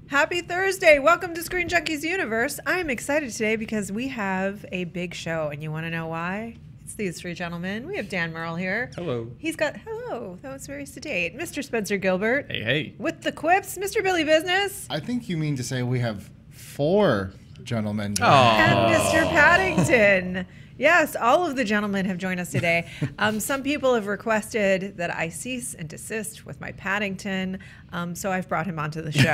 Happy Thursday. Welcome to Screen Junkies Universe. I'm excited today because we have a big show, and you want to know why? It's these three gentlemen. We have Dan Murrell here. Hello. Hello. That was very sedate. Mr. Spencer Gilbert. Hey, hey. With the quips, Mr. Billy Business. I think you mean to say we have 4 gentlemen. And Mr. Paddington. Yes, all of the gentlemen have joined us today. Some people have requested that I cease and desist with my Paddington, so I've brought him onto the show.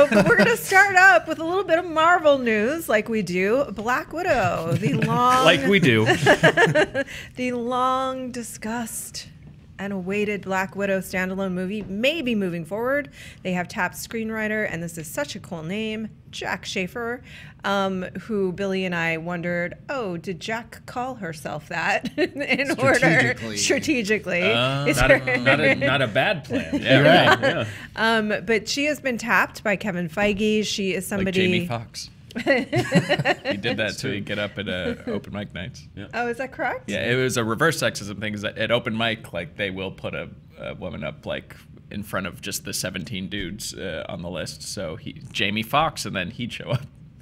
But we're going to start up with a little bit of Marvel news, like we do. Black Widow, the long... like we do. the long discussed and awaited Black Widow standalone movie may be moving forward. They have tapped screenwriter, and this is such a cool name, Jack Schaefer, who Billy and I wondered, oh, did Jack call herself that in order? Strategically. Not a bad plan. Yeah, right. Yeah. But she has been tapped by Kevin Feige. She is somebody... Like Jamie Foxx. He did that to get up at open mic nights. Yeah. Oh, is that correct? Yeah, it was a reverse sexism thing. Is that at open mic, like they will put a woman up like in front of just the 17 dudes on the list. So Jamie Foxx, and then he'd show up.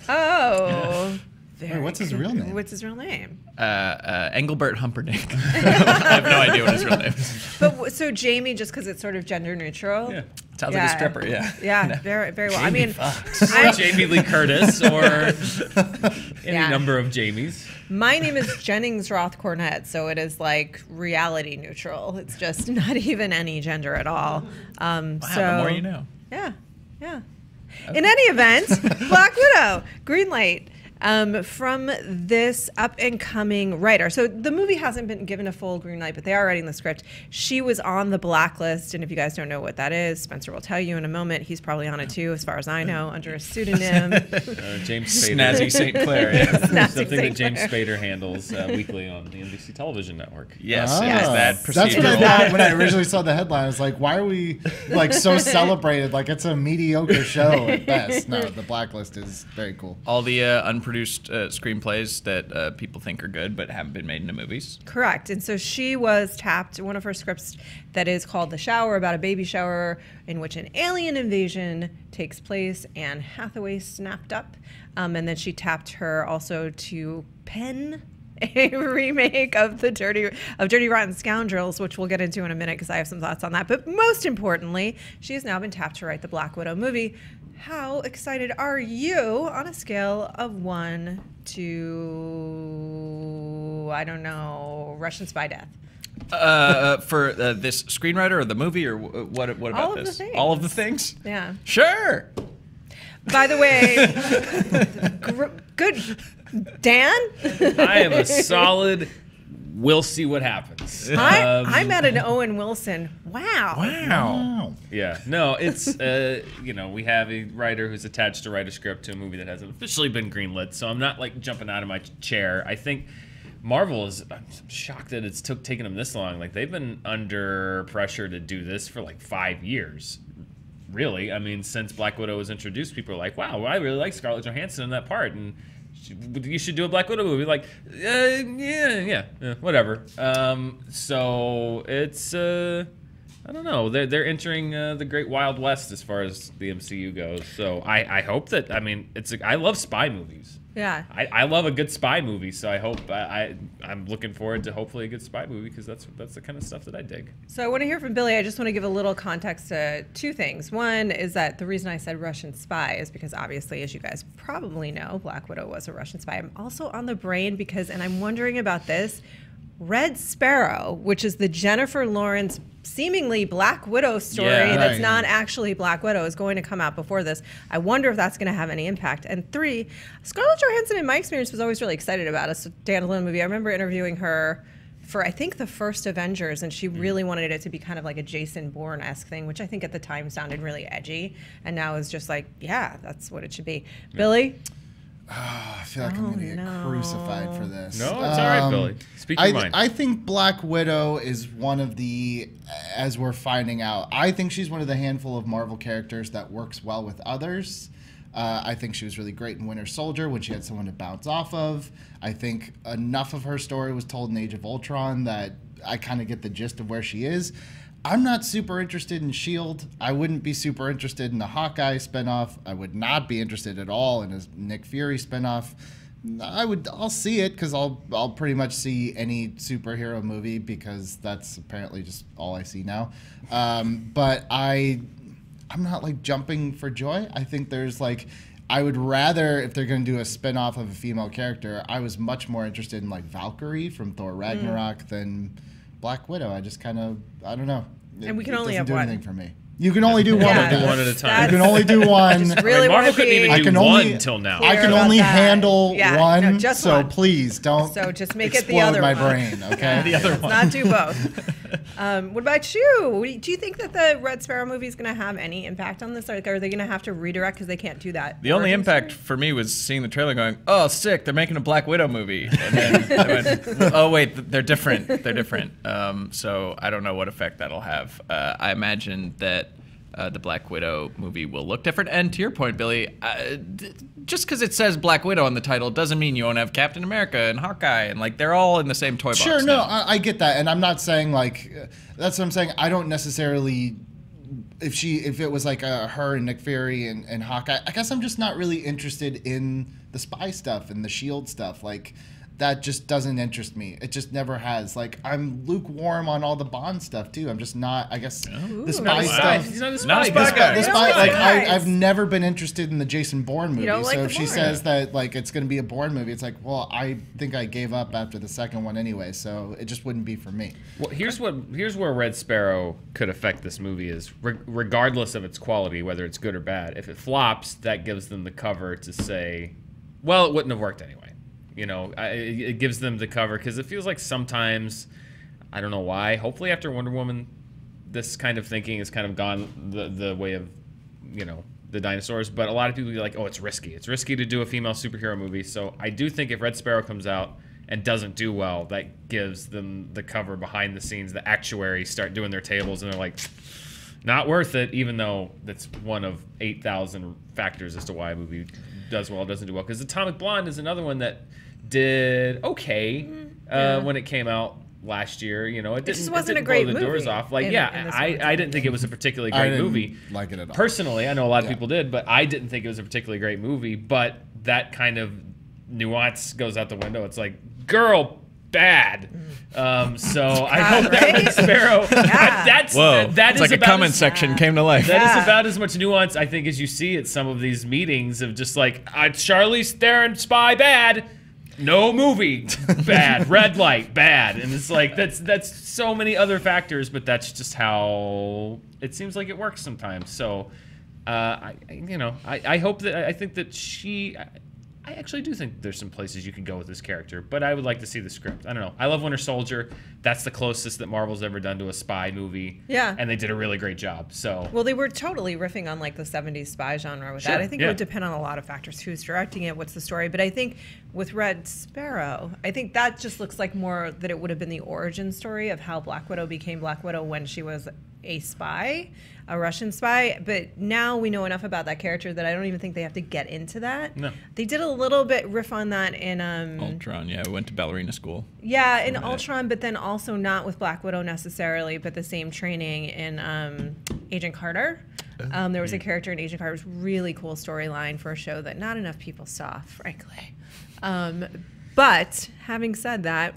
Oh. Wait, what's his real name? What's his real name? Gilbert Humperdinck. I have no idea what his real name is. But so Jamie, just because it's sort of gender neutral. Yeah. Sounds like a stripper, yeah. Yeah, very, very well. Jamie Foxx. Or Jamie Lee Curtis, or any number of Jamies. My name is Jennings Roth Cornet, so it is like reality neutral. It's just not even any gender at all. Wow, the more you know. Yeah. Okay. In any event, Black Widow, green light. From this up-and-coming writer. So the movie hasn't been given a full green light, but they are writing the script. She was on the blacklist, and if you guys don't know what that is, Spencer will tell you in a moment. He's probably on it too, as far as I know, under a pseudonym. James Spader. Snazzy St. Clair. Yeah. Something that James Spader handles weekly on the NBC television network. Yes, that that's what I thought when I originally saw the headline. I was like, why are we like so celebrated? Like it's a mediocre show at best. No, the blacklist is very cool. All the unproduced screenplays that people think are good but haven't been made into movies. Correct. And so she was tapped, one of her scripts that is called The Shower, about a baby shower in which an alien invasion takes place, and Hathaway snapped up. And then she tapped her also to pen a remake of Dirty Rotten Scoundrels, which we'll get into in a minute because I have some thoughts on that. But most importantly, she has now been tapped to write the Black Widow movie. How excited are you on a scale of 1 to, I don't know, Russian spy death? For this screenwriter or the movie, or what about all this? Of the things. All of the things? Yeah. Sure. By the way, good. Dan? I am a solid... We'll see what happens. I'm at an Owen Wilson. Wow. Yeah. No, it's, we have a writer who's attached to write a script to a movie that hasn't officially been greenlit, so I'm not, like, jumping out of my chair. I think Marvel is... I'm shocked that it's taken them this long. Like, they've been under pressure to do this for, like, 5 years. Really. I mean, since Black Widow was introduced, people are like, wow, well, I really like Scarlett Johansson in that part, and... you should do a Black Widow movie. Like, yeah, whatever. So it's, I don't know. They're entering the Great Wild West as far as the MCU goes. So I hope that, I mean, I love spy movies. Yeah. I love a good spy movie, so I hope I'm looking forward to hopefully a good spy movie because that's the kind of stuff that I dig. So I want to hear from Billy. I just want to give a little context to 2 things. One is that the reason I said Russian spy is because obviously, as you guys probably know, Black Widow was a Russian spy. I'm also on the brain because, and I'm wondering about this, Red Sparrow, which is the Jennifer Lawrence seemingly Black Widow story that's not actually Black Widow, is going to come out before this. I wonder if that's going to have any impact. And 3, Scarlett Johansson, in my experience, was always really excited about a standalone movie. I remember interviewing her for, I think, the first Avengers, and she really wanted it to be kind of like a Jason Bourne-esque thing, which I think at the time sounded really edgy, and now is just like, yeah, that's what it should be. Billy? Oh, I feel like I'm going to get crucified for this. No, it's all right, Billy. Speak your mind. I think Black Widow is one of the, as we're finding out, I think she's one of the handful of Marvel characters that works well with others. I think she was really great in Winter Soldier when she had someone to bounce off of. I think enough of her story was told in Age of Ultron that I kind of get the gist of where she is. I'm not super interested in S.H.I.E.L.D. I wouldn't be super interested in the Hawkeye spinoff. I would not be interested at all in a Nick Fury spinoff. I'll see it because I'll pretty much see any superhero movie because that's apparently just all I see now. But I'm not like jumping for joy. I think there's like, I would rather, if they're going to do a spin-off of a female character, I was much more interested in like Valkyrie from Thor Ragnarok than Black Widow. I just kind of, I don't know. And we can only have do one. anything for me. You can only do one. Yeah, one at a time. You can only do one. Really Marvel wanna couldn't be- even I do can one only- until now. I can about only that. handle Yeah, one, no, just so one. please don't. So just make it the explode other my one. brain, okay? The other Let's one. not do both. What about you? Do you think that the Red Sparrow movie is going to have any impact on this? Or are they going to have to redirect because they can't do that? The only origin impact story? for me was seeing the trailer going, oh, sick, they're making a Black Widow movie. And then I went, oh, wait, they're different. They're different. So I don't know what effect that'll have. I imagine that the Black Widow movie will look different. And to your point, Billy, just because it says Black Widow on the title doesn't mean you won't have Captain America and Hawkeye. And, like, they're all in the same toy box Sure, no, now. I get that, and I'm not saying like that's what I'm saying. I don't necessarily if it was like her and Nick Fury and Hawkeye. I guess I'm just not really interested in the spy stuff and the S.H.I.E.L.D. stuff. Like that just doesn't interest me. It just never has. Like I'm lukewarm on all the Bond stuff too. I'm just not. I guess the spy stuff. He's not a Not spy a guy. spy guy. The You're spy, not like surprised. I've never been interested in the Jason Bourne movie. don't like So the if she Bourne. says that like it's going to be a Bourne movie, it's like, well, I think I gave up after the second one anyway. So it just wouldn't be for me. Well, here's where Red Sparrow could affect this movie is regardless of its quality, whether it's good or bad. If it flops, that gives them the cover to say, well, it wouldn't have worked anyway. You know, it gives them the cover because it feels like sometimes, I don't know why. Hopefully, after Wonder Woman, this kind of thinking has kind of gone the way of, you know, the dinosaurs. But a lot of people are like, oh, it's risky. It's risky to do a female superhero movie. So I do think if Red Sparrow comes out and doesn't do well, that gives them the cover behind the scenes. The actuaries start doing their tables and they're like, not worth it, even though that's one of 8,000 factors as to why a movie does well or doesn't do well. Because Atomic Blonde is another one that did okay when it came out last year. You know, it just didn't, wasn't it a didn't great blow the doors movie off. Like, in this one. I didn't think it was a particularly I great didn't movie. like it at all. Personally, I know a lot of Yeah. people did, but I didn't think it was a particularly great movie. But that kind of nuance goes out the window. It's like, girl, bad. So I hope that right? Red Sparrow. That's Whoa, that it's is like a about comment as- section came to life. That Yeah. is about as much nuance, I think, as you see at some of these meetings of just like, Charlize Theron spy bad, no movie bad, red light bad, and it's like that's so many other factors, but that's just how it seems like it works sometimes. So, I hope that I think that I actually do think there's some places you could go with this character, but I would like to see the script. I don't know. I love Winter Soldier. That's the closest that Marvel's ever done to a spy movie. Yeah. And they did a really great job. So Well, they were totally riffing on like the 70s spy genre with Sure, that. I think it yeah. would depend on a lot of factors. Who's directing it? What's the story? But I think with Red Sparrow, I think that just looks like more that it would have been the origin story of how Black Widow became Black Widow when she was a spy, a Russian spy. But now we know enough about that character that I don't even think they have to get into that. No. They did a little bit riff on that in Ultron, yeah, went to ballerina school. yeah, in Ultron, but then also not with Black Widow necessarily, but the same training in Agent Carter. There was a character in Agent Carter's really cool storyline for a show that not enough people saw, frankly. But having said that,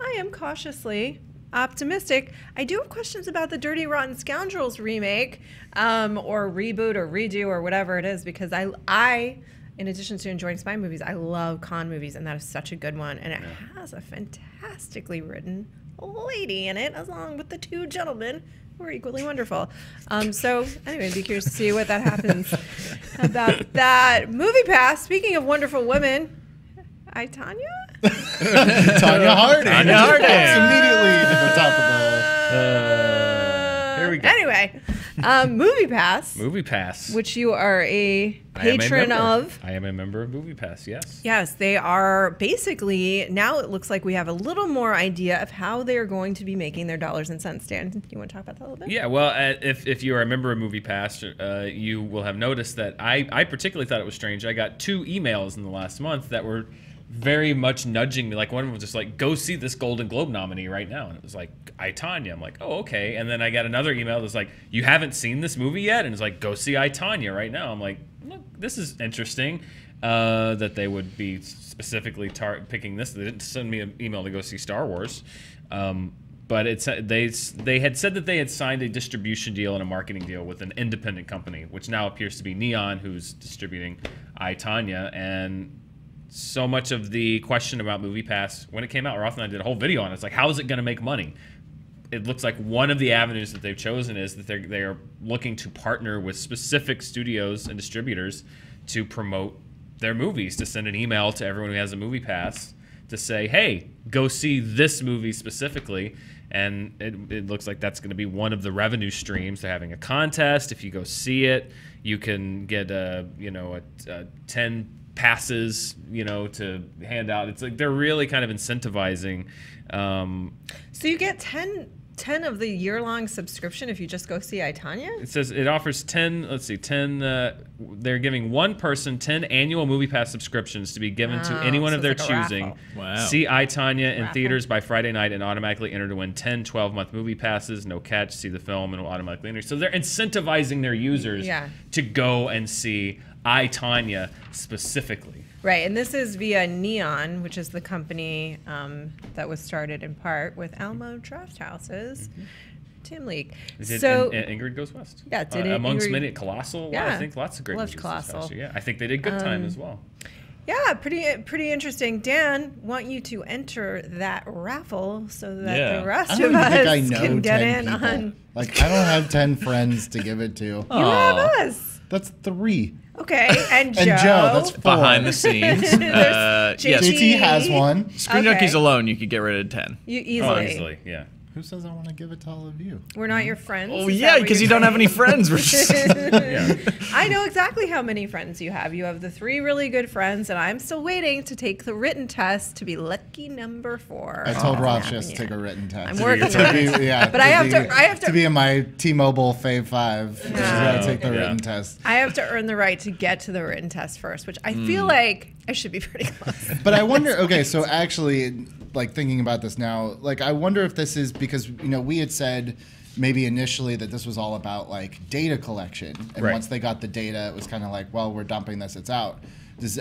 I am cautiously optimistic. I do have questions about the Dirty Rotten Scoundrels remake or reboot or redo or whatever it is, because I in addition to enjoying spy movies, I love con movies, and that is such a good one. And it has a fantastically written lady in it, along with the two gentlemen who are equally wonderful. So anyway, I'd be curious to see what that happens about that. MoviePass, speaking of wonderful women, Tanya? Tanya Harding. Tanya Harding. That's immediately to the top of the. here we go. Anyway, MoviePass, MoviePass. which you are a I am a patron member. of. I am a member of MoviePass, yes. Yes, they are basically, now it looks like we have a little more idea of how they are going to be making their dollars and cents. Dan, you want to talk about that a little bit? Yeah, well, if you are a member of MoviePass, you will have noticed that I particularly thought it was strange. I got 2 emails in the last month that were very much nudging me. Like one of them was just like, go see this Golden Globe nominee right now. And it was like, I, Tonya. I'm like, oh, okay. And then I got another email that's like, you haven't seen this movie yet? And it's like, go see I, Tonya right now. I'm like, look, this is interesting that they would be specifically picking this. They didn't send me an email to go see Star Wars. But they had said that they had signed a distribution deal and a marketing deal with an independent company, which now appears to be Neon, who's distributing I, Tonya. And so much of the question about MoviePass, when it came out, Roth and I did a whole video on it. It's like, how is it going to make money? It looks like one of the avenues that they've chosen is that they are looking to partner with specific studios and distributors to promote their movies, to send an email to everyone who has a MoviePass to say, hey, go see this movie specifically. And it looks like that's going to be one of the revenue streams. They're having a contest. If you go see it, you can get 10 passes, to hand out. It's like they're really kind of incentivizing. So you get 10 of the year-long subscription if you just go see I, Tonya? It says it offers 10, they're giving one person 10 annual MoviePass subscriptions to be given to anyone of their choosing. Wow. See I, Tonya in theaters by Friday night and automatically enter to win 10 12-month MoviePasses. No catch. See the film and will automatically enter. So they're incentivizing their users to go and see I, Tonya specifically. Right, and this is via Neon, which is the company that was started in part with Alamo Drafthouse's Tim League. So Ingrid Goes West. Yeah, did amongst Ingrid, many Colossal. Yeah, I think lots of great loved movies Colossal. Yeah, I think they did Good Time as well. Yeah, pretty interesting. Dan, want you to enter that raffle so that the rest of us can get in people. on. Like, I don't have 10 friends to give it to. You have us. That's 3. Okay, and Joe. And Joe, that's 4. Behind the scenes. Yes. JT has one. ScreenJunkies alone, you could get rid of 10. You easily. Easily, yeah. Who says I want to give it to all of you? We're not your friends. Oh, yeah, because you don't have any friends. We're just I know exactly how many friends you have. You have the 3 really good friends, and I'm still waiting to take the written test to be lucky number 4. I told Roth just to take a written test. I'm working on it. Yeah, but I have to be in my T-Mobile Fave 5. She's got to take the written test. I have to earn the right to get to the written test first, which I feel like I should be pretty close. But I wonder. Okay, so actually, like thinking about this now, like I wonder if this is because we had said maybe initially that this was all about like data collection, and once they got the data, it was kind of like, well, we're dumping this, it's out.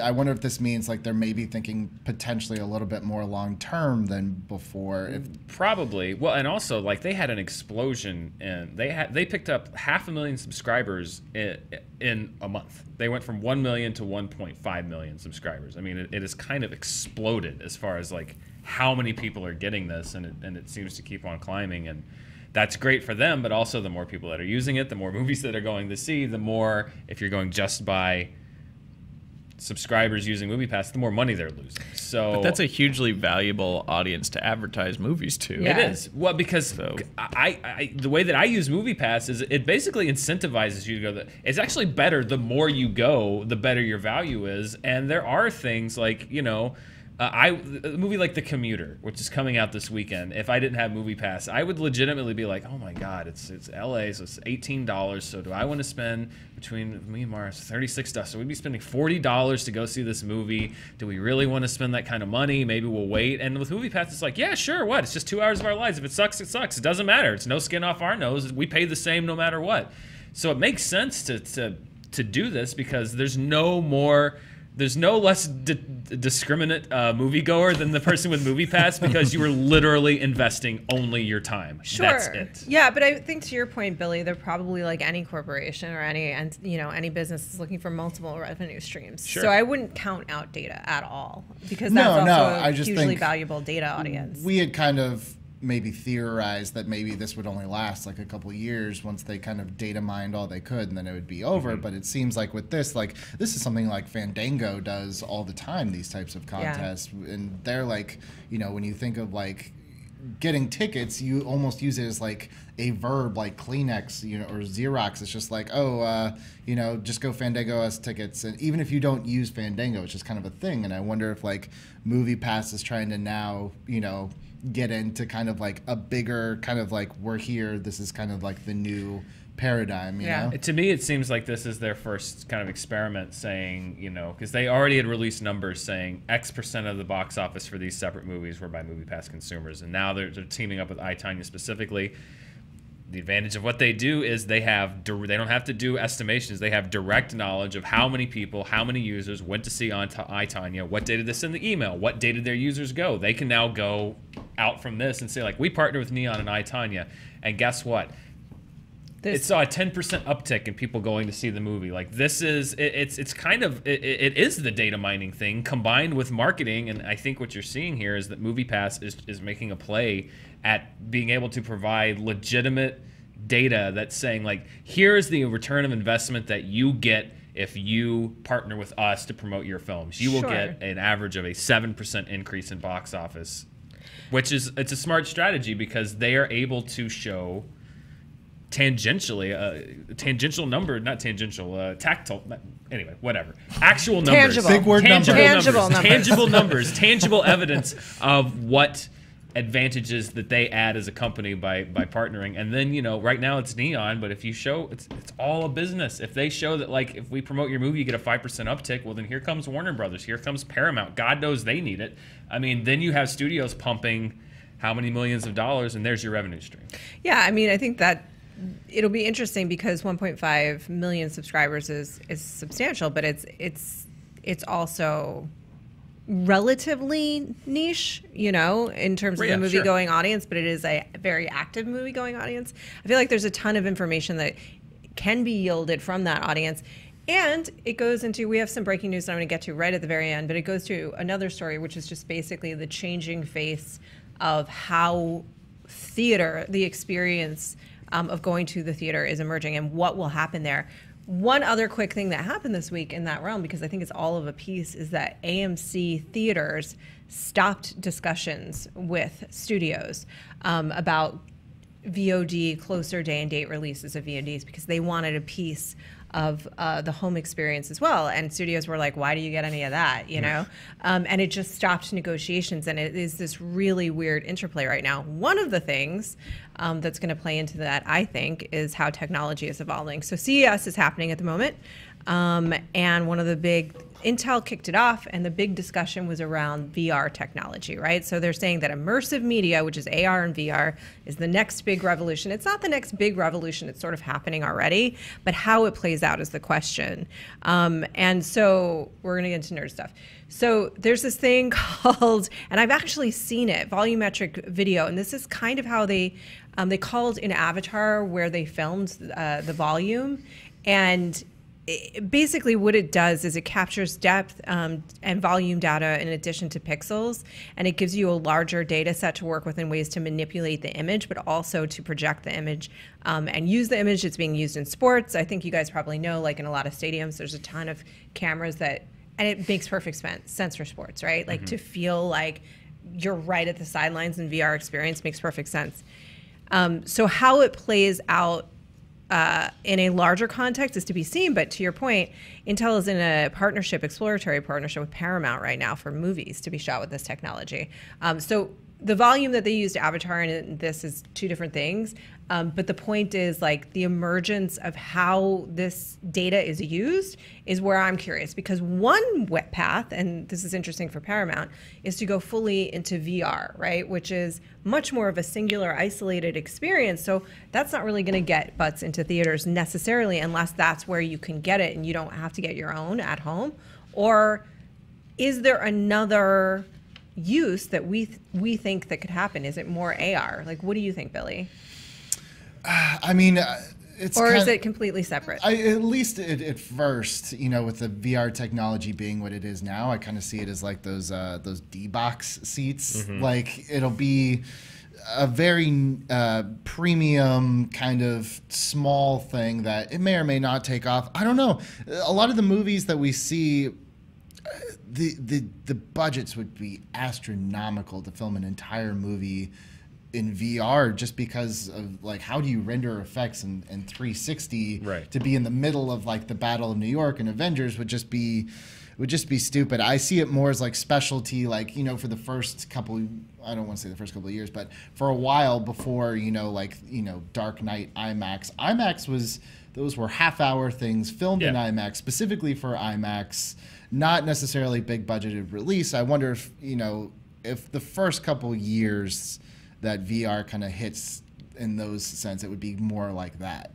I wonder if this means like they're maybe thinking potentially a little bit more long term than before. Probably. Well, and also like they had an explosion, and they picked up 500,000 subscribers in a month. They went from 1 million to 1.5 million subscribers. I mean, it has kind of exploded as far as like how many people are getting this, and it seems to keep on climbing, and that's great for them. But also, the more people that are using it, the more movies that are going to see, the more, if you're going just by subscribers using MoviePass, the more money they're losing. So, but that's a hugely valuable audience to advertise movies to. Yeah. It is. Well, because the way that I use MoviePass is it basically incentivizes you to go. It's actually better the more you go, the better your value is. And there are things like, a movie like The Commuter, which is coming out this weekend. If I didn't have MoviePass, I would legitimately be like, "Oh my God, it's LA, so it's $18. So do I want to spend between me and Mars $36? So we'd be spending $40 to go see this movie. Do we really want to spend that kind of money? Maybe we'll wait." And with MoviePass, it's like, yeah, sure. What? It's just 2 hours of our lives. If it sucks, it sucks. It doesn't matter. It's no skin off our nose. We pay the same no matter what. So it makes sense to do this because there's no less discriminate moviegoer than the person with MoviePass because you are literally investing only your time. Sure. That's it. Yeah, but I think to your point, Billy, they're probably like any corporation or any business is looking for multiple revenue streams. Sure. So I wouldn't count out data at all because that's also a hugely valuable data audience. We had kind of maybe theorized that maybe this would only last like a couple of years once they kind of data mined all they could, and then it would be over. But it seems like with this, like this is something like Fandango does all the time, these types of contests. And they're like, when you think of like getting tickets, you almost use it as like a verb, like Kleenex, or Xerox. It's just like, just go Fandango us tickets. And even if you don't use Fandango, it's just kind of a thing. And I wonder if like MoviePass is trying to now, get into kind of like a bigger kind of like, we're here, this is kind of like the new paradigm, you know? To me, it seems like this is their first kind of experiment saying, you know, because they already had released numbers saying X% of the box office for these separate movies were by MoviePass consumers. And now they're teaming up with I, Tonya specifically. The advantage of what they do is they don't have to do estimations. They have direct knowledge of how many people, how many users went to see I, Tonya, what day did this send the email, what day did their users go. They can now go out from this and say, like, we partner with Neon and I, Tonya, and guess what? It saw a 10% uptick in people going to see the movie. Like, this is, it's kind of, it is the data mining thing combined with marketing. And I think what you're seeing here is that MoviePass is making a play at being able to provide legitimate data that's saying, like, here's the return of investment that you get if you partner with us to promote your films. You will get an average of a 7% increase in box office, which is, it's a smart strategy because they are able to show tangentially, tangential number, not tangential, tactile, anyway, whatever. Actual numbers. Tangible. Big word Tangible numbers. Tangible numbers. Tangible evidence of what advantages that they add as a company by partnering. And then, you know, right now it's Neon, but if you show, it's all a business. If they show that, like, if we promote your movie, you get a 5% uptick, well, then here comes Warner Brothers. Here comes Paramount. God knows they need it. I mean, then you have studios pumping how many millions of dollars, and there's your revenue stream. Yeah, I mean, I think that it'll be interesting because 1.5 million subscribers is substantial, but it's also relatively niche, you know, in terms of the movie-going audience, but it is a very active movie-going audience. I feel like there's a ton of information that can be yielded from that audience. And it goes into, we have some breaking news that I'm going to get to right at the very end, but it goes to another story, which is just basically the changing face of how theater, the experience of going to the theater is emerging and what will happen there. One other quick thing that happened this week in that realm, because I think it's all of a piece, is that AMC theaters stopped discussions with studios about VOD, closer day and date releases of VODs, because they wanted a piece of the home experience as well. And studios were like, why do you get any of that, you know? And it just stopped negotiations, and it is this really weird interplay right now. One of the things that's gonna play into that, I think, is how technology is evolving. So CES is happening at the moment, and one of the big, Intel kicked it off, and the big discussion was around VR technology, right? So they're saying that immersive media, which is AR and VR, is the next big revolution. It's not the next big revolution, it's sort of happening already, but how it plays out is the question. And so we're gonna get into nerd stuff. So there's this thing called, and I've actually seen it, volumetric video, and this is kind of how they called an Avatar where they filmed the volume, and basically what it does is it captures depth and volume data in addition to pixels, and it gives you a larger data set to work with in ways to manipulate the image, but also to project the image and use the image. It's being used in sports. I think you guys probably know, like in a lot of stadiums, there's a ton of cameras that, and it makes perfect sense for sports, right? Like to feel like you're right at the sidelines in VR experience makes perfect sense. So how it plays out in a larger context is to be seen, but to your point, Intel is in a exploratory partnership with Paramount right now for movies to be shot with this technology. So the volume that they used Avatar and this is two different things, but the point is, like, the emergence of how this data is used is where I'm curious, because one wet path, and this is interesting for Paramount, is to go fully into VR, right? Which is much more of a singular, isolated experience. So that's not really going to get butts into theaters necessarily, unless that's where you can get it and you don't have to get your own at home. Or is there another use that we think that could happen? Is it more AR? Like, what do you think, Billy? I mean, it's or is it completely separate? At least at first, you know, with the VR technology being what it is now, I kind of see it as like those D-box seats. Like, it'll be a very premium kind of small thing that it may or may not take off. I don't know. A lot of the movies that we see, the budgets would be astronomical to film an entire movie in VR, just because of, like, how do you render effects in 360 to be in the middle of, like, the Battle of New York and Avengers would just be would just be stupid. I see it more as like specialty, like, you know, for the first couple, I don't want to say the first couple of years, but for a while before, you know, like, you know, Dark Knight IMAX was, those were half-hour things filmed in IMAX, specifically for IMAX, not necessarily big budgeted release. I wonder if, you know, if the first couple years that VR kind of hits in those sense, it would be more like that.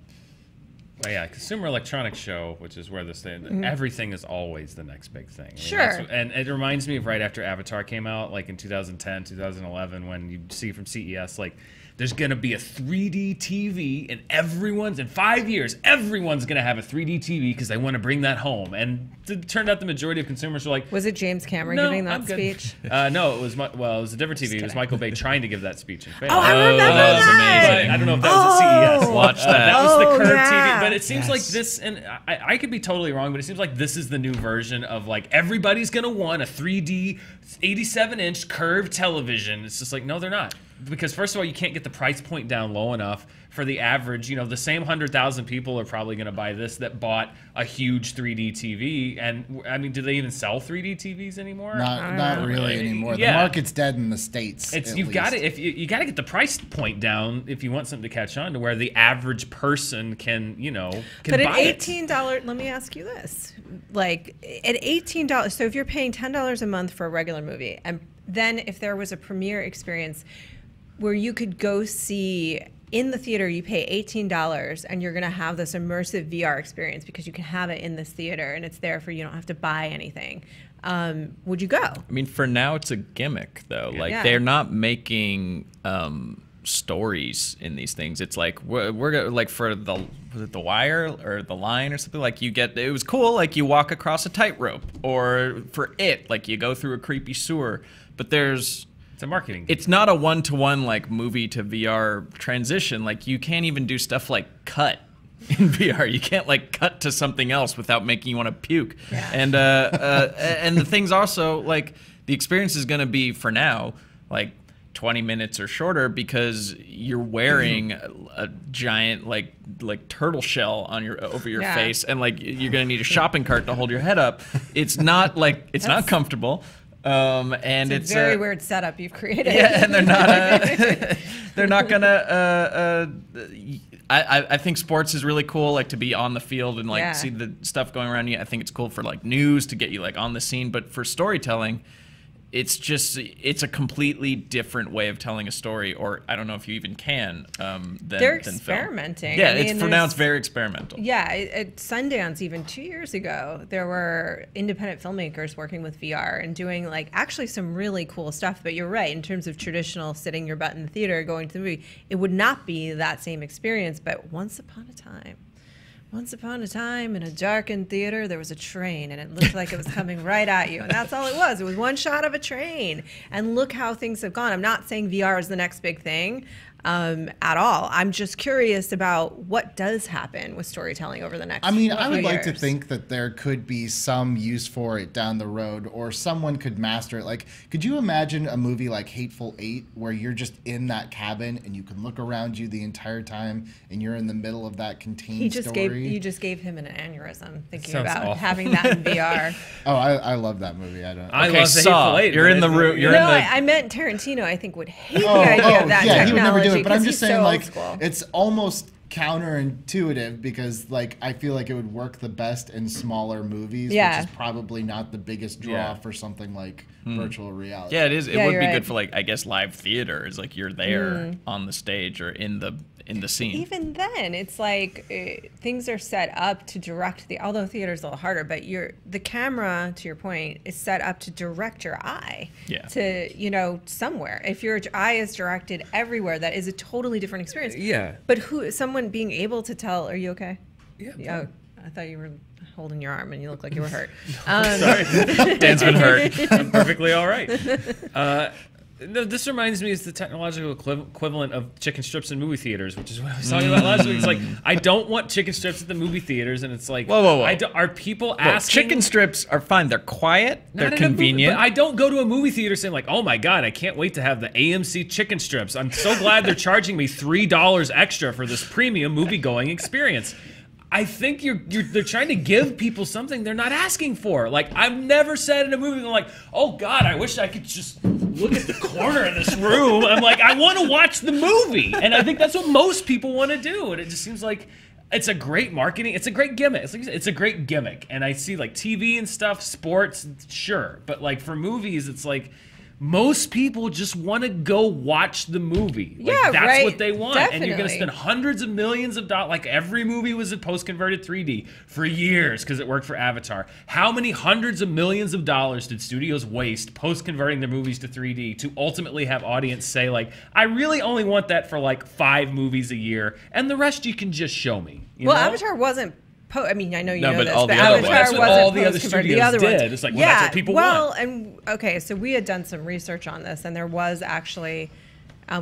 Well, yeah, Consumer Electronics Show, which is where this thing, everything is always the next big thing. I mean, Sure. and it reminds me of right after Avatar came out, like in 2010, 2011, when you see from CES, like, there's going to be a 3D TV, and in 5 years, everyone's going to have a 3D TV because they want to bring that home. And it turned out the majority of consumers were like, Was it James Cameron giving that speech? no, it was, it was a different TV. It was Michael Bay trying to give that speech in failed. Oh, I remember that was that. amazing. I don't know if that was at CES. Watch that. That was the curved yeah. TV. But it seems like this, and I could be totally wrong, but it seems like this is the new version of like everybody's going to want a 3D 87-inch curved television. It's just like, no, they're not. Because first of all, you can't get the price point down low enough for the average. You know, the same 100,000 people are probably going to buy this that bought a huge 3D TV. And I mean, do they even sell 3D TVs anymore? Not really anymore. Yeah. The market's dead in the States. You've got to you got to get the price point down if you want something to catch on to where the average person can, you know, can But buy at it. $18, let me ask you this: like at $18, so if you're paying $10 a month for a regular movie, and then if there was a premiere experience where you could go see in the theater, you pay $18 and you're going to have this immersive VR experience because you can have it in this theater and it's there for you, don't have to buy anything. Would you go? I mean, for now, it's a gimmick, though. Like, Yeah. they're not making stories in these things. It's like, we're like, for was it The Wire or The Line or something, like, it was cool, like, you walk across a tightrope. Or for It, like, you go through a creepy sewer. But it's a marketing. It's not a one-to-one, like, movie to VR transition. Like, you can't even do stuff like cut in VR. You can't, like, cut to something else without making you want to puke. Yeah. And the thing's also, like, the experience is going to be, for now, like, 20 minutes or shorter because you're wearing a giant, like turtle shell on over your face, and, like, you're going to need a shopping cart to hold your head up. It's not, like, it's not comfortable. And It's a very weird setup you've created. Yeah, and they're not gonna. I think sports is really cool, like, to be on the field and, like, see the stuff going around you. I think it's cool for, like, news to get you, like, on the scene, but for storytelling, it's a completely different way of telling a story, or I don't know if you even can. They're experimenting. Yeah, I mean, for now it's very experimental. Yeah, at Sundance even 2 years ago, there were independent filmmakers working with VR and doing, like, actually some really cool stuff. But you're right, in terms of traditional sitting your butt in the theater, going to the movie, it would not be that same experience. But once upon a time, in a darkened theater, there was a train, and it looked like it was coming right at you. And that's all it was. It was one shot of a train. And look how things have gone. I'm not saying VR is the next big thing at all. I'm just curious about what does happen with storytelling over the next I mean, few I would like to years. think that there could be some use for it down the road, or someone could master it. Like, could you imagine a movie like Hateful Eight where you're just in that cabin and you can look around you the entire time and you're in the middle of that contained story? You just gave him an aneurysm thinking Sounds about awful. having that in VR. Oh, I love that movie. I don't. I Okay, love the Saw. Hateful Eight. You're in the room. You're No, in the. I meant Tarantino. I think would hate the idea of that yeah, technology. he would never do it. But I'm 'cause just he's saying, so like, old school. it's almost counterintuitive because, like, I feel like it would work the best in smaller movies, Yeah. which is probably not the biggest draw Yeah. for something like virtual reality. Yeah, it is. It Yeah, would you're be right. good for, like, I guess, live theater. Is like you're there on the stage or in the scene. Even then, it's like things are set up to direct although theater's a little harder, but the camera, to your point, is set up to direct your eye to, somewhere. If your eye is directed everywhere, that is a totally different experience. Yeah. But someone being able to tell, are you okay? Yeah. Oh, I thought you were holding your arm and you look like you were hurt. Sorry. Dan's been hurt. I'm perfectly all right. No, this reminds me, it's the technological equivalent of chicken strips in movie theaters, which is what I was talking about last week. It's like, I don't want chicken strips at the movie theaters, and it's like, Whoa. are people Well, asking? chicken strips are fine. They're quiet. Not They're in a movie, convenient. but I don't go to a movie theater saying like, oh my God, I can't wait to have the AMC chicken strips. I'm so glad they're charging me $3 extra for this premium movie-going experience. I think they're trying to give people something they're not asking for. Like, I've never said in a movie, I'm like, oh God, I wish I could just look at the corner of this room. I'm like, I want to watch the movie. And I think that's what most people want to do. And it just seems like it's a great marketing. It's a great gimmick. It's a great gimmick. And I see like TV and stuff, sports, sure. But like for movies, it's like, most people just want to go watch the movie. Like, yeah, that's right. what they want. Definitely. And you're going to spend hundreds of millions of dollars. Like every movie was a post-converted 3D for years because it worked for Avatar. How many hundreds of millions of dollars did studios waste post-converting their movies to 3D to ultimately have audience say, like, I really only want that for like 5 movies a year, and the rest you can just show me. You know? Avatar wasn't. I mean, I know you know but this, all but the other Avatar ones. That's what wasn't all the other post-converted. studios The other did. ones. It's like, well, that's what people want. And okay, so we had done some research on this, and there was actually,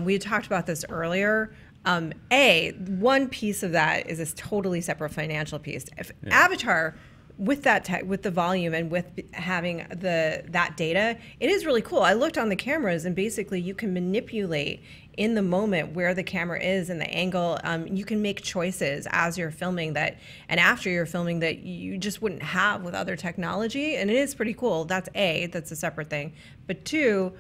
we had talked about this earlier. One piece of that is this totally separate financial piece. If Avatar, with that with the volume and with having that data, it is really cool. I looked on the cameras, and basically you can manipulate in the moment where the camera is and the angle. You can make choices as you're filming that and after you're filming that you just wouldn't have with other technology, and it is pretty cool. That's a separate thing. But 2,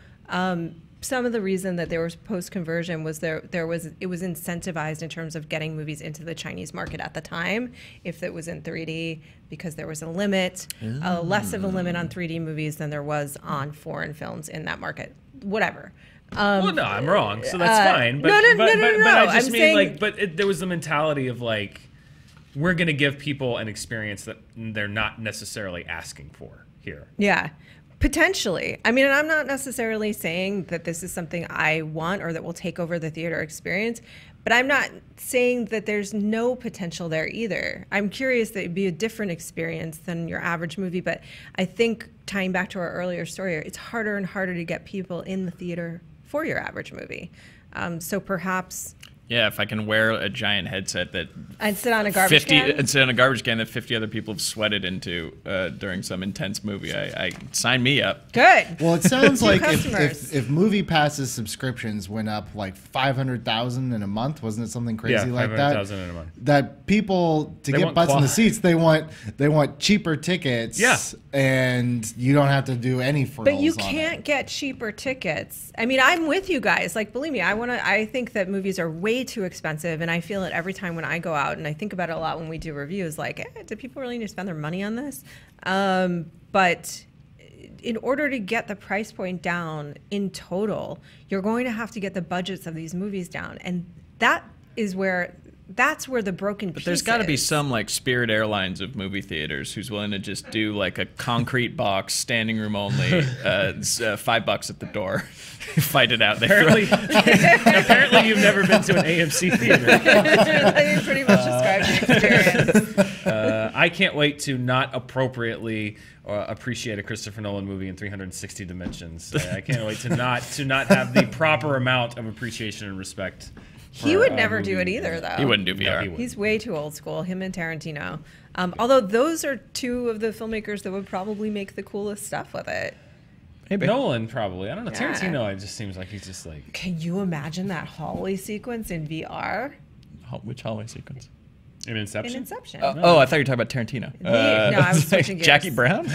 some of the reason that there was post-conversion was it was incentivized in terms of getting movies into the Chinese market at the time if it was in 3D, because there was a limit, less of a limit on 3D movies than there was on foreign films in that market. Whatever. Well, no, I'm wrong, so that's fine. But, no. But I just I'm mean, saying, like, there was the mentality of, like, we're going to give people an experience that they're not necessarily asking for here. Yeah, potentially. I mean, and I'm not necessarily saying that this is something I want or that will take over the theater experience, but I'm not saying that there's no potential there either. I'm curious that it'd be a different experience than your average movie, but I think tying back to our earlier story, it's harder and harder to get people in the theater for your average movie. So perhaps... Yeah, if I can wear a giant headset that and sit on a garbage can. And sit on a garbage can that 50 other people have sweated into during some intense movie, I sign me up. Good. Well, it sounds like customers. if MoviePass's subscriptions went up like 500,000 in a month, wasn't it something crazy like that? 500,000 in a month. That people to They get want butts in the quality. seats, they want cheaper tickets. Yeah. And you don't have to do any frills. But you on can't it. get cheaper tickets. I mean, I'm with you guys. Like, believe me, I think that movies are way too expensive, and I feel it every time when I go out, and I think about it a lot when we do reviews. Like, do people really need to spend their money on this? But in order to get the price point down in total, you're going to have to get the budgets of these movies down, and that's where the broken piece But there's got to be is. some like Spirit Airlines of movie theaters who's willing to just do like a concrete box, standing room only, $5 at the door, fight it out. Apparently you've never been to an AMC theater. You pretty much described the experience. I can't wait to not appropriately appreciate a Christopher Nolan movie in 360 dimensions. I can't wait to not have the proper amount of appreciation and respect. He would never do it either, though. He wouldn't do VR. No, he wouldn't. He's way too old school, him and Tarantino. Although those are 2 of the filmmakers that would probably make the coolest stuff with it. Maybe. Nolan probably. I don't know. Yeah. Tarantino, it just seems like he's just like... Can you imagine that hallway sequence in VR? Which hallway sequence? In Inception? In Inception. Oh, I thought you were talking about Tarantino. No, I was switching gears. Jackie Brown?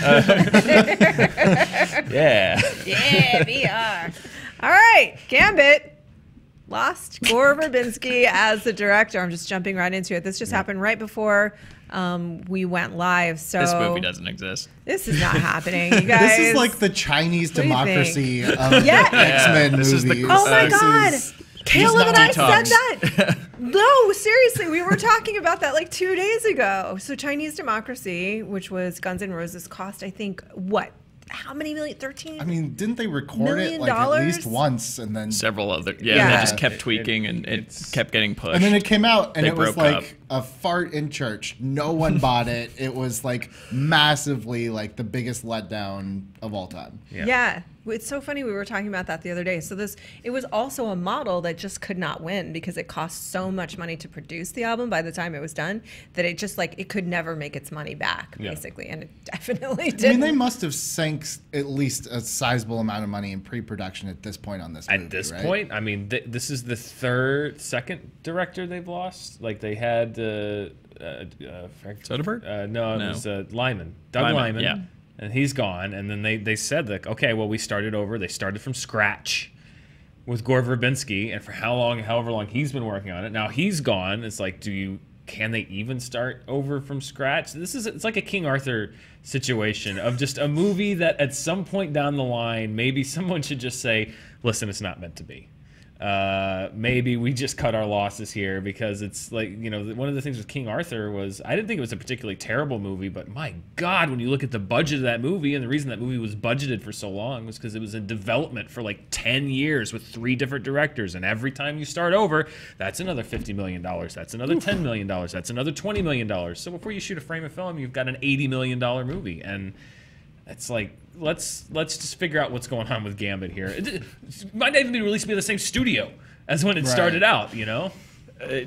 Yeah. Yeah, VR. All right, Gambit. Lost Gore Verbinski as the director. I'm just jumping right into it. This just happened right before we went live. So This movie doesn't exist. This is not happening, you guys. This is like the Chinese What do you democracy of Yeah. X-Men This is movies. the- Oh my This God. is- Caleb and I said detox. that. No, seriously, we were talking about that like 2 days ago. So Chinese Democracy, which was Guns N' Roses, cost, I think, what? How many million? 13? I mean, didn't they record $1 it like at least million? once and then Several other. Yeah, Yeah. they just kept tweaking and it kept getting pushed. and then it came out and They it was broke like up. a fart in church. No one bought it. It was like massively like the biggest letdown of all time. Yeah. It's so funny. We were talking about that the other day. So it was also a model that just could not win because it cost so much money to produce the album by the time it was done that it just it could never make its money back, basically. And it definitely did. I mean, they must have sank at least a sizable amount of money in pre-production at this point on this movie. At this right? point, I mean, this is the second director they've lost. Like they had Soderbergh? No, it was Lyman, Doug Lyman. Yeah. And he's gone. And then they said, like, okay, well, we started over. They started from scratch with Gore Verbinski. And for however long he's been working on it. Now he's gone. It's like, can they even start over from scratch? It's like a King Arthur situation of just a movie that at some point down the line, maybe someone should just say, listen, it's not meant to be. Maybe we just cut our losses here because it's like, one of the things with King Arthur was I didn't think it was a particularly terrible movie, but my God, when you look at the budget of that movie, and the reason that movie was budgeted for so long was because it was in development for like 10 years with 3 different directors. And every time you start over, that's another $50 million. That's another $10 million. That's another $20 million. So before you shoot a frame of film, you've got an $80 million movie. And it's like, let's just figure out what's going on with Gambit here. It might not even be released by the same studio as when it started out, Channing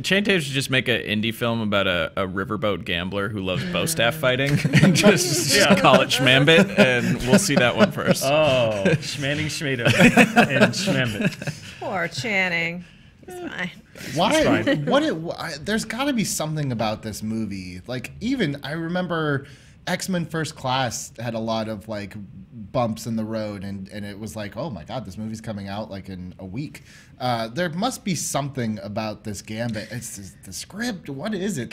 Tatum should just make an indie film about a riverboat gambler who loves bow staff fighting and just call it Schmambit, and we'll see that one first. Oh, Schmanning Schmato and Schmambit. Poor Channing. He's fine. Why? There's got to be something about this movie. Like, even I remember X-Men First Class had a lot of bumps in the road, and it was like, oh my God, this movie's coming out in a week. There must be something about this Gambit. It's the script. What is it?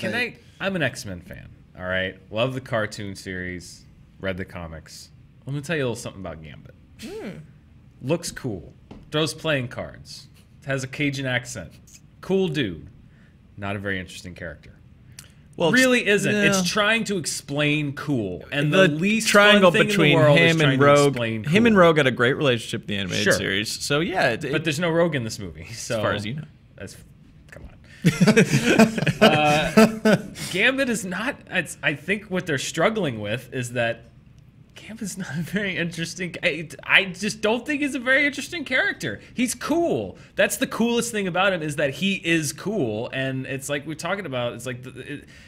I'm an X-Men fan. All right, love the cartoon series, read the comics. Let me tell you a little something about Gambit. Looks cool. Throws playing cards. Has a Cajun accent. Cool dude. Not a very interesting character. Well, really isn't. Yeah. It's trying to explain cool, and the least triangle fun thing between in the world him is and Rogue. Cool. Him and Rogue had a great relationship in the animated series. So yeah, but there's no Rogue in this movie. So as far as you know, come on. Gambit is not. I think what they're struggling with is that Gambit's not a very interesting. I just don't think he's a very interesting character. He's cool. That's the coolest thing about him is that he is cool, and it's like we're talking about. It's like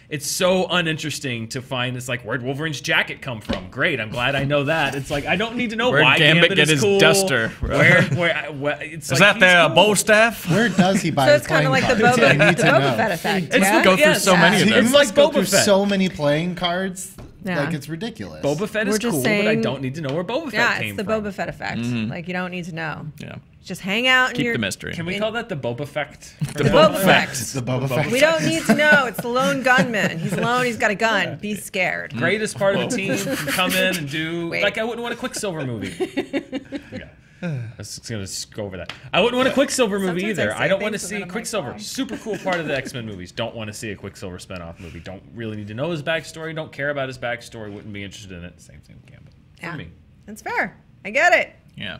it's so uninteresting to find. It's like, where'd Wolverine's jacket come from? Great, I'm glad I know that. It's like I don't need to know why Gambit get is his cool. duster. It's is that their bow staff? Where does he buy? So it's kind of like the Boba Fett effect. Go through so many of them. It's like go through Boba Fett. so many playing cards. Yeah. Like, it's ridiculous. Boba Fett is cool, but I don't need to know where Boba Fett came from. Yeah, it's the Boba Fett effect. You don't need to know. Yeah. Just hang out and keep the mystery. Can we call that the Boba Effect? The Boba Effect. The Boba Effect. We don't need to know. It's the lone gunman. He's alone. He's got a gun. Be scared. Greatest part of the team can come in and do I wouldn't want a Quicksilver movie. I was going to go over that. I wouldn't want a Quicksilver movie either. I don't want to see Quicksilver. Super cool part of the X-Men movies. Don't want to see a Quicksilver spinoff movie. Don't really need to know his backstory. Don't care about his backstory. Wouldn't be interested in it. Same thing with Gambit. For me. That's fair. I get it. Yeah.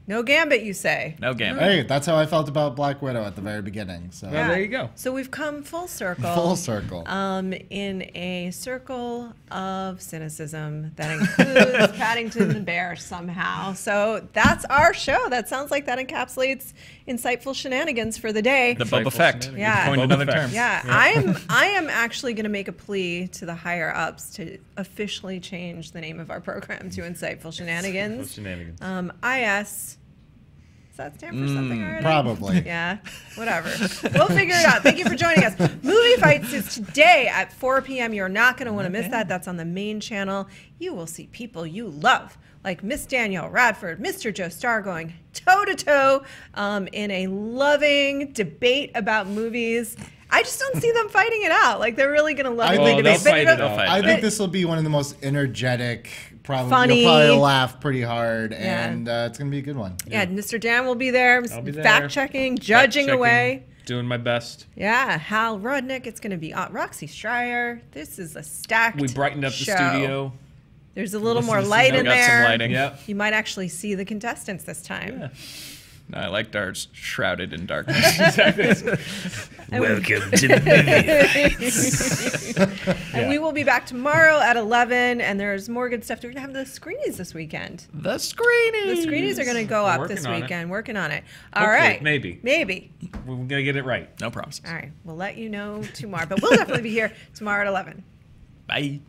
No Gambit, you say. No Gambit. Hey, that's how I felt about Black Widow at the very beginning. So well, there you go. So we've come full circle. Full circle. In a circle of cynicism that includes Paddington the Bear somehow. So that's our show. That sounds like that encapsulates insightful shenanigans for the day. The Boba Effect. Yeah. Coined another term. Yeah. I am actually going to make a plea to the higher ups to officially change the name of our program to Insightful Shenanigans. IS. Does that stand for something already? Probably. Yeah, whatever. We'll figure it out. Thank you for joining us. Movie Fights is today at 4 p.m. You're not going to want to miss that. That's on the main channel. You will see people you love, like Miss Danielle Radford, Mr. Joe Starr going toe-to-toe in a loving debate about movies. I just don't see them fighting it out. Like, they're really going to love the debate. I think this will be one of the most energetic, probably funny. You'll probably laugh pretty hard, and it's going to be a good one. Yeah, Mr. Dan will be there, I'll be there. fact-checking, judging away. Doing my best. Yeah, Hal Rudnick. It's going to be Roxy Stryer. This is a stacked We brightened up the show. studio. There's a little more light in got there. some lighting. Yep. You might actually see the contestants this time. Yeah. No, I liked ours shrouded in darkness. Welcome to the movie. And we will be back tomorrow at 11, and there's more good stuff. We're going to have the screenies this weekend. The screenings. The screenies are going to go up this weekend. Working on it. All right. Maybe. We're going to get it right. No promises. All right. We'll let you know tomorrow. But we'll definitely be here tomorrow at 11. Bye.